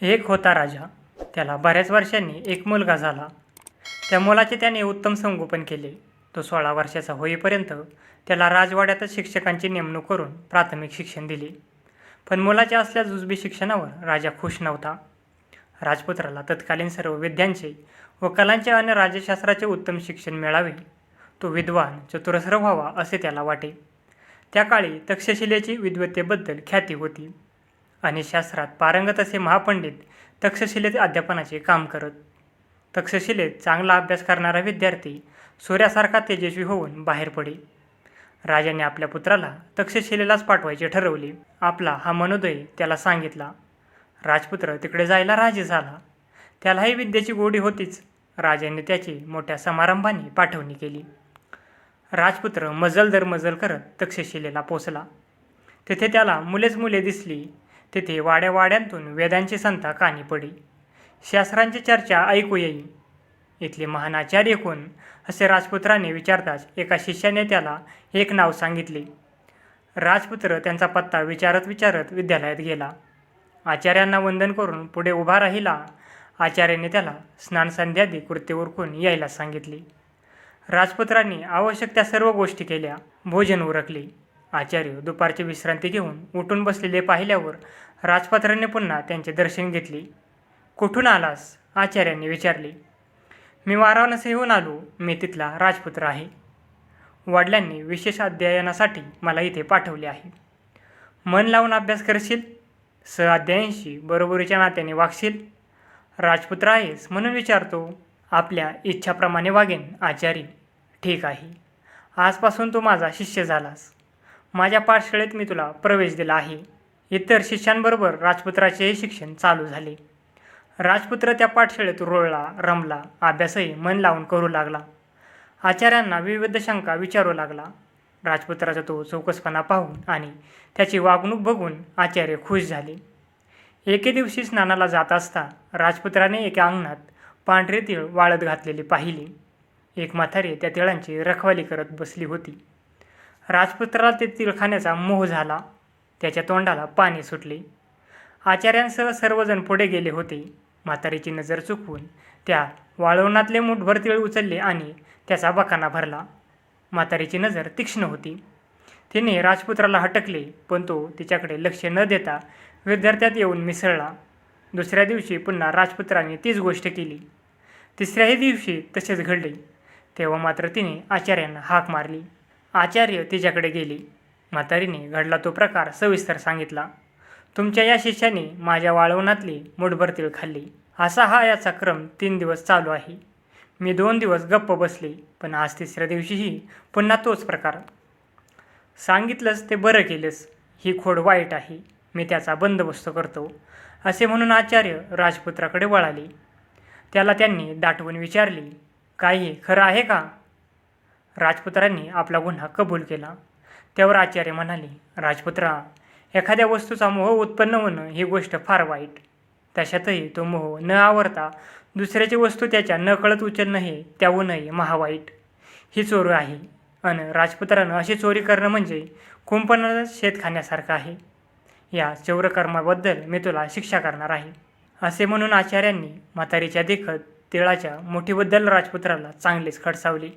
एक होता राजा. त्याला बऱ्याच वर्षांनी एक मुलगा झाला. त्या मुलाचे त्याने उत्तम संगोपन केले. तो 16 वर्षाचा होईपर्यंत त्याला राजवाड्यातच शिक्षकांची नेमणूक करून प्राथमिक शिक्षण दिले. पण मुलाच्या असल्या जुजबी शिक्षणावर राजा खुश नव्हता. राजपुत्राला तत्कालीन सर्व विद्यांचे व कलांचे आणि राज्यशास्त्राचे उत्तम शिक्षण मिळावे. तो विद्वान चतुरस्र व्हावा असे त्याला वाटे. त्या काळी तक्षशिलेची विद्वत्तेबद्दल ख्याती होती आणि शास्त्रात पारंगत असे महापंडित तक्षशिलेत अध्यापनाचे काम करत. तक्षशिलेत चांगला अभ्यास करणारा विद्यार्थी सूर्यासारखा तेजस्वी होऊन बाहेर पडे. राजाने आपल्या पुत्राला तक्षशिलेलाच पाठवायचे ठरवले. आपला हा मनोदय त्याला सांगितला. राजपुत्र तिकडे जायला राजी झाला. त्यालाही विद्येची गोडी होतीच. राजाने त्याची मोठ्या समारंभाने पाठवणी केली. राजपुत्र मजल दर मजल करत तक्षशिलेला पोचला. तेथे त्याला मुलेच मुले दिसली. तेथे वाड्यावाड्यांतून वेदांची संथा कानी पडी. शास्त्रांची चर्चा ऐकू येई. इथले महान आचार्य कोण असे राजपुत्राने विचारताच एका शिष्याने त्याला एक नाव सांगितले. राजपुत्र त्यांचा पत्ता विचारत विचारत विद्यालयात गेला. आचार्यांना वंदन करून पुढे उभा राहिला. आचार्याने त्याला स्नानसंध्यादी कृत्य उरकून यायला सांगितले. राजपुत्रांनी आवश्यक त्या सर्व गोष्टी केल्या. भोजन उरकले. आचार्य दुपारची विश्रांती घेऊन उठून बसलेले पाहिल्यावर राजपुत्राने पुन्हा त्यांचे दर्शन घेतले. कुठून आलास? आचार्यांनी विचारले. मी वाराणसीहून आलो. मी तिथला राजपुत्र आहे. वडिलांनी विशेष अध्ययनासाठी मला इथे पाठवले आहे. मन लावून अभ्यास करशील? अध्यायांशी बरोबरीच्या नात्याने वागशील? राजपुत्र आहेस म्हणून विचारतो. आपल्या इच्छाप्रमाणे वागेन आचार्य. ठीक आहे. आजपासून तू माझा शिष्य झालास. माझ्या पाठशाळेत मी तुला प्रवेश दिला आहे. इतर शिष्यांबरोबर राजपुत्राचेही शिक्षण चालू झाले. राजपुत्र त्या पाठशाळेत रुळला, रमला. अभ्यासही मन लावून करू लागला. आचार्यांना विविध शंका विचारू लागला. राजपुत्राचा तो चौकसपणा पाहून आणि त्याची वागणूक बघून आचार्य खुश झाले. एके दिवशी स्नानाला जात असता राजपुत्राने एका अंगणात पांढरे तीळ वाळत घातलेले पाहिले. एक म्हातारी त्या तिळांची रखवाली करत बसली होती. राजपुत्राला ते तीळ खाण्याचा मोह झाला. त्याच्या तोंडाला पाणी सुटले. आचार्यांसह सर्वजण पुढे गेले होते. म्हातारीची नजर चुकवून त्या वाळवणातले मुठभर तीळ उचलले आणि त्याचा बकाना भरला. म्हातारीची नजर तीक्ष्ण होती. तिने राजपुत्राला हटकले, पण तो तिच्याकडे लक्ष न देता विद्यार्थ्यात येऊन मिसळला. दुसऱ्या दिवशी पुन्हा राजपुत्राने तीच गोष्ट केली. तिसऱ्याही दिवशी तसेच घडले. तेव्हा मात्र तिने आचार्यांना हाक मारली. आचार्य तिच्याकडे गेले. म्हातारीने घडला तो प्रकार सविस्तर सांगितला. तुमच्या या शिष्याने माझ्या वाळवणातली मुठभर तीळ खाल्ली. असा हा याचा क्रम 3 दिवस चालू आहे. मी 2 दिवस गप्प बसले, पण आज तिसऱ्या दिवशीही पुन्हा तोच प्रकार. सांगितलंस ते बरं केलंस. ही खोड वाईट आहे. मी त्याचा बंदोबस्त करतो असे म्हणून आचार्य राजपुत्राकडे वळाले. त्याला त्यांनी दाटवून विचारले, काय हे खरं आहे का? राजपुत्रांनी आपला गुन्हा कबूल केला. त्यावर आचार्य म्हणाले, राजपुत्रा, एखाद्या वस्तूचा मोह उत्पन्न होणं ही गोष्ट फार वाईट. तशातही तो मोह न आवरता दुसऱ्याची वस्तू त्याच्या नकळत उचलणं हे त्याहूनही महावाईट. ही चोरी आहे. अन राजपुत्रानं अशी चोरी करणं म्हणजे कुंपणात शेत खाण्यासारखं आहे. या चौरकर्माबद्दल मी तुला शिक्षा करणार आहे असे म्हणून आचार्यांनी म्हातारीच्या देखत तिळाच्या मुठीबद्दल राजपुत्राला चांगलेच खडसावले.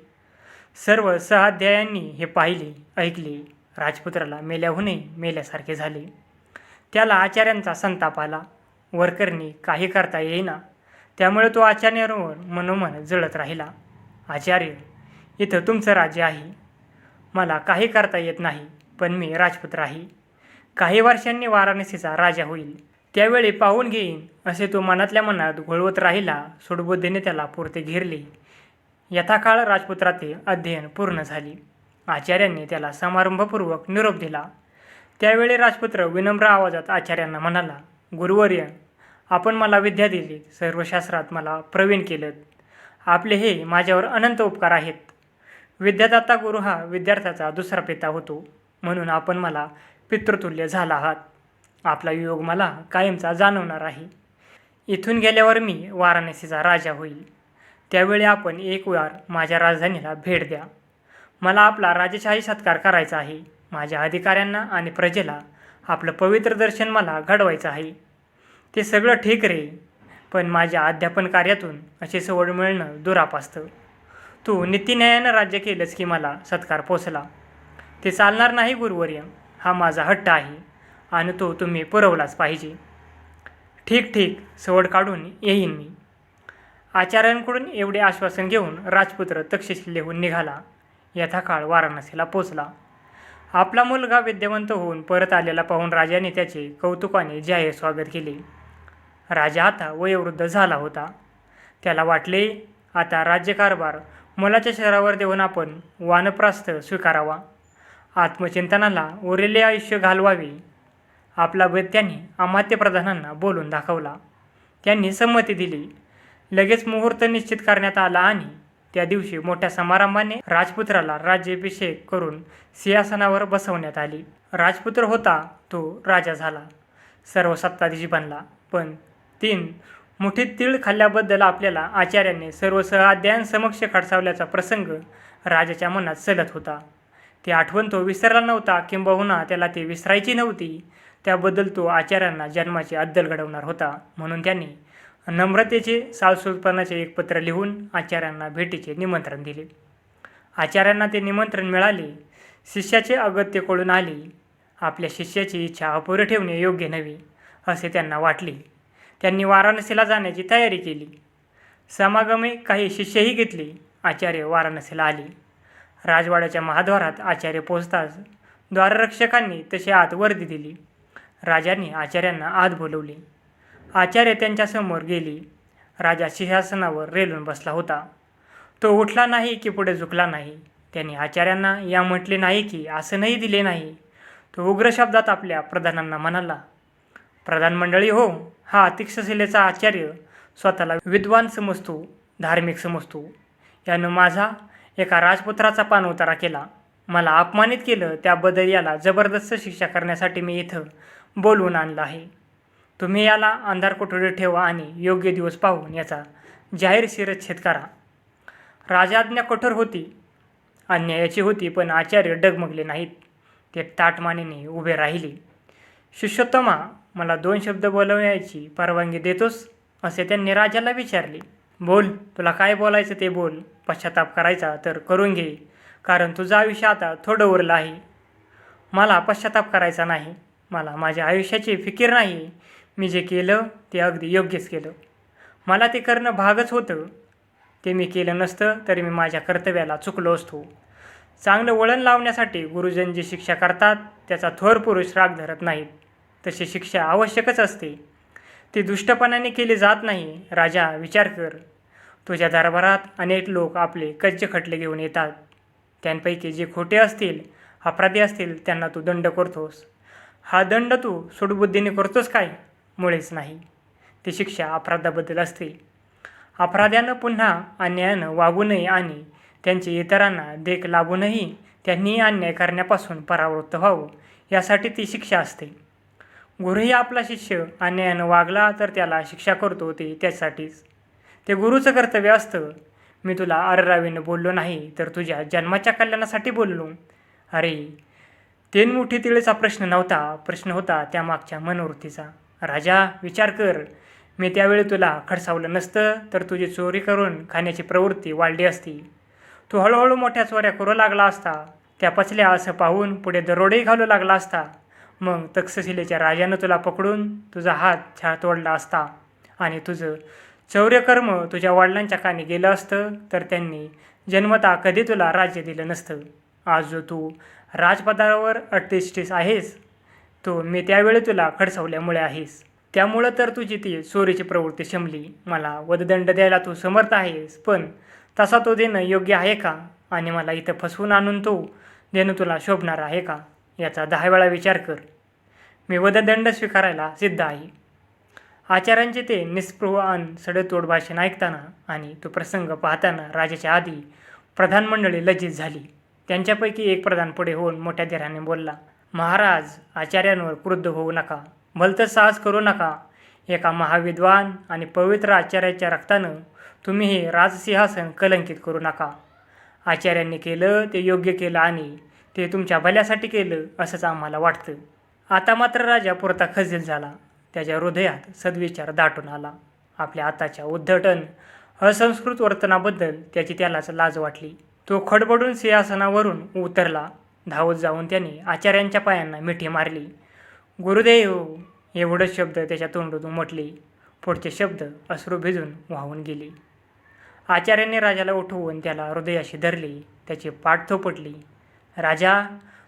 सर्व सहाध्यायांनी हे पाहिले, ऐकले. राजपुत्राला मेल्याहूनही मेल्यासारखे झाले. त्याला आचार्यांचा संताप आला. वरकरणी काही करता येईना. त्यामुळे तो आचार्यांवर मनोमन जळत राहिला. आचार्य, इथं तुमचं राज्य आहे. मला काही करता येत नाही, पण मी राजपुत्र आहे. काही वर्षांनी वाराणसीचा राजा होईल. त्यावेळी पाहून घेईन असे तो मनातल्या मनात घोळवत राहिला. सुडबुद्धीने त्याला पुरते घेरले. यथाकाळ राजपुत्राचे अध्ययन पूर्ण झाले. आचार्यांनी त्याला समारंभपूर्वक निरोप दिला. त्यावेळी राजपुत्र विनम्र आवाजात आचार्यांना म्हणाला, गुरुवर्य, आपण मला विद्या दिली. सर्व शास्त्रात मला प्रवीण केलं. आपले हे माझ्यावर अनंत उपकार आहेत. विद्यादाता गुरु हा विद्यार्थ्याचा दुसरा पिता होतो, म्हणून आपण मला पितृतुल्य झाला आहात. आपला योग मला कायमचा जाणवणार आहे. इथून गेल्यावर मी वाराणसीचा राजा होईल. त्यावेळी आपण एक वार माझ्या राजधानीला भेट द्या. मला आपला राजेशाही सत्कार करायचा आहे. माझ्या अधिकाऱ्यांना आणि प्रजेला आपलं पवित्र दर्शन मला घडवायचं आहे. ते सगळं ठीक रे, पण माझ्या अध्यापन कार्यातून अशी सवड मिळणं दुराप असतं. तू नीतिन्यायानं राज्य केलंस की मला सत्कार पोचला. ते चालणार नाही गुरुवर्य, हा माझा हट्ट आहे आणि तो तुम्ही पुरवलाच पाहिजे. ठीक ठीक, सवड काढून येईन मी. आचार्यांकडून एवढे आश्वासन घेऊन राजपुत्र तक्षशिलेहून निघाला. यथाकाळ वाराणसीला पोचला. आपला मुलगा विद्यावंत होऊन परत आलेला पाहून राजाने त्याचे कौतुकाने जाहीर स्वागत केले. राजा आता वयोवृद्ध झाला होता. त्याला वाटले आता राज्यकारभार मुलाच्या शहरावर देऊन आपण वानप्रस्थ स्वीकारावा, आत्मचिंतनाला उरलेले आयुष्य घालवावे. आपला भेद त्यांनी अमात्य प्रधानांना बोलून दाखवला. त्यांनी संमती दिली. लगेच मुहूर्त निश्चित करण्यात आला आणि त्या दिवशी मोठ्या समारंभाने राजपुत्राला राज्याभिषेक करून सिंहासनावर बसवण्यात आली. राजपुत्र होता तो राजा झाला, सर्व सत्ताधीश बनला. पण 3 मुठीत तीळ खाल्ल्याबद्दल आपल्याला आचार्यांनी सर्व सहआद्यांसमक्ष खडसावल्याचा प्रसंग राजाच्या मनात सलत होता. ती आठवण तो विसरला नव्हता, किंबहुना त्याला ती विसरायची नव्हती. त्याबद्दल तो आचार्यांना जन्माची अद्दल घडवणार होता. म्हणून त्यांनी नम्रतेचे सालसूलपणाचे एक पत्र लिहून आचार्यांना भेटीचे निमंत्रण दिले. आचार्यांना ते निमंत्रण मिळाले. शिष्याचे अगत्य कळून आले. आपल्या शिष्याची इच्छा अपुरी ठेवणे योग्य नव्हे असे त्यांना वाटले. त्यांनी वाराणसीला जाण्याची तयारी केली. समागमे काही शिष्यही घेतले. आचार्य वाराणसीला आले. राजवाड्याच्या महाद्वारात आचार्य पोहोचताच द्वाररक्षकांनी तशी आत वर्दी दिली. राजांनी आचार्यांना आत बोलवले. आचार्य त्यांच्यासमोर गेले. राजा सिंहासनावर रेलून बसला होता. तो उठला नाही की पुढे झुकला नाही. त्यांनी आचार्यांना या म्हटले नाही की आसनही दिले नाही. तो उग्र शब्दात आपल्या प्रधानांना म्हणाला, प्रधान मंडळी हो, हा तक्षशिलेचा आचार्य स्वतःला विद्वान समजतो, धार्मिक समजतो. यानं माझा एका राजपुत्राचा पाणउतारा केला, मला अपमानित केलं. त्याबद्दल याला जबरदस्त शिक्षा करण्यासाठी मी इथं बोलवून आणलं आहे. तुम्ही याला अंधार कोठडीत ठेवा आणि योग्य दिवस पाहून याचा जाहीर शिरच्छेद करा. राजाज्ञा कठोर होती, अन्यायाची होती, पण आचार्य डगमगले नाहीत. ते ताटमानेने उभे राहिले. शिष्योत्तमा, मला 2 शब्द बोलवण्याची परवानगी देतोस? असे त्यांनी राजाला विचारले. बोल, तुला काय बोलायचं ते बोल. पश्चाताप करायचा तर करून घे, कारण तुझं आयुष्य आता थोडं उरलं आहे. मला पश्चाताप करायचा नाही. मला माझ्या आयुष्याची फिकीर नाही. मी जे केलं ते अगदी योग्यच केलं. मला ते करणं भागच होतं. ते मी केलं नसतं तरी मी माझ्या कर्तव्याला चुकलो असतो. चांगलं वळण लावण्यासाठी गुरुजन जी शिक्षा करतात त्याचा थोर पुरुष राग धरत नाहीत. तशी शिक्षा आवश्यकच असते. ती दुष्टपणाने केली जात नाही. राजा, विचार कर. तुझ्या दरबारात अनेक लोक आपले कच्चे खटले घेऊन येतात. त्यांपैकी जे खोटे असतील, अपराधी असतील, त्यांना तू दंड करतोस. हा दंड तू सुडबुद्धीने करतोस काय? मुळेच नाही. ती शिक्षा अपराधाबद्दल असते. अपराध्यानं पुन्हा अन्यायानं वागू नये आणि त्यांचे इतरांना देख लाभूनही त्यांनी अन्याय करण्यापासून परावृत्त व्हावं, यासाठी ती शिक्षा असते. गुरुही आपला शिष्य अन्यायानं वागला तर त्याला शिक्षा करतो ते त्यासाठीच. ते गुरुचं कर्तव्य असतं. मी तुला अररावीनं बोललो नाही तर तुझ्या जन्माच्या कल्याणासाठी बोललो. अरे, 3 मुठी तिळेचा प्रश्न नव्हता, प्रश्न होता त्यामागच्या मनोवृत्तीचा. राजा, विचार कर. मी त्यावेळी तुला खडसावलं नसतं तर तुझी चोरी करून खाण्याची प्रवृत्ती वाढली असती. तू हळूहळू मोठ्या चोऱ्या करू लागला असता. त्या पचल्या असं पाहून पुढे दरोडेही घालू लागला असता. मग तक्षशिलेच्या राजानं तुला पकडून तुझा हात छाळ तोडला असता आणि तुझं चौर्यकर्म तुझ्या वडिलांच्या कानी गेलं असतं तर त्यांनी जन्मतः कधी तुला राज्य दिलं नसतं. आज जो तू राजपदावर अट्टिष्टीस आहेस तो मी त्यावेळी तुला खडसावल्यामुळे आहेस. त्यामुळं तर तुझी ती चोरीची प्रवृत्ती शमली. मला वधदंड द्यायला तू समर्थ आहेस, पण तसा तो देणं योग्य आहे का? आणि मला इथं फसवून आणून तो देणं तुला शोभणार आहे का? याचा 10 वेळा विचार कर. मी वधदंड स्वीकारायला सिद्ध आहे. आचार्यांचे ते निस्पृह अन सडेतोड भाषण ऐकताना आणि तो प्रसंग पाहताना राजाच्या आधी प्रधान मंडळी लज्जित झाली. त्यांच्यापैकी एक प्रधान पुढे होऊन मोठ्या धीराने बोलला, महाराज, आचार्यांवर क्रुद्ध होऊ नका, भलतंच साहस करू नका. एका महाविद्वान आणि पवित्र आचार्याच्या रक्तानं तुम्ही हे राजसिंहासन कलंकित करू नका. आचार्यांनी केलं ते योग्य केलं आणि ते तुमच्या भल्यासाठी केलं असंच आम्हाला वाटतं. आता मात्र राजा पुरता खजील झाला. त्याच्या हृदयात सद्विचार दाटून आला. आपल्या आताच्या उद्धटन असंस्कृत वर्तनाबद्दल त्यालाच लाज वाटली. तो खडबडून सिंहासनावरून उतरला. धावत जाऊन त्याने आचार्यांच्या पायांना मिठी मारली. गुरुदेव एवढेच शब्द त्याच्या तोंडून उमटले. पुढचे शब्द अश्रू भिजून वाहून गेले. आचार्यांनी राजाला उठवून त्याला हृदयाशी धरले. त्याची पाठ थोपटली. राजा,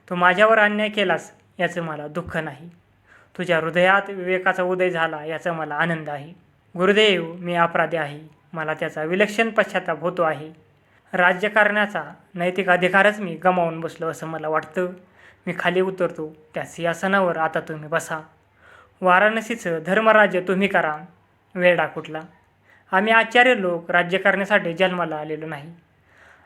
तू माझ्यावर अन्याय केलास याचं मला दुःख नाही. तुझ्या हृदयात विवेकाचा उदय झाला याचा मला आनंद आहे. गुरुदेव, मी अपराधी आहे. मला त्याचा विलक्षण पश्चाताप होतो आहे. राज्य करण्याचा नैतिक अधिकारच मी गमावून बसलो असं मला वाटतं. मी खाली उतरतो. त्या सिंहासनावर आता तुम्ही बसा. वाराणसीचं धर्मराज्य तुम्ही करा. वेडा कुठला. आम्ही आचार्य लोक राज्य करण्यासाठी जन्माला आलेलो नाही.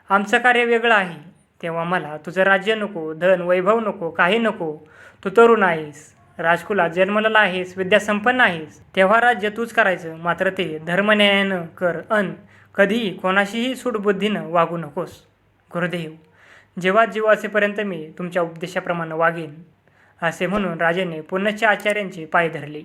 आमचं कार्य वेगळं आहे. तेव्हा मला तुझं राज्य नको, धन वैभव नको, काही नको. तू तरुण आहेस, राजकुलात जन्मलेला आहेस, विद्यासंपन्न आहेस. तेव्हा राज्य तूच करायचं. मात्र ते धर्मन्यायानं कर. कधीही कोणाशीही सूडबुद्धीनं वागू नकोस. गुरुदेव, जेव्हा जीव असेपर्यंत मी तुमच्या उपदेशाप्रमाणे वागेन. असे म्हणून राजाने पुनश्च आचार्यांचे पाय धरले.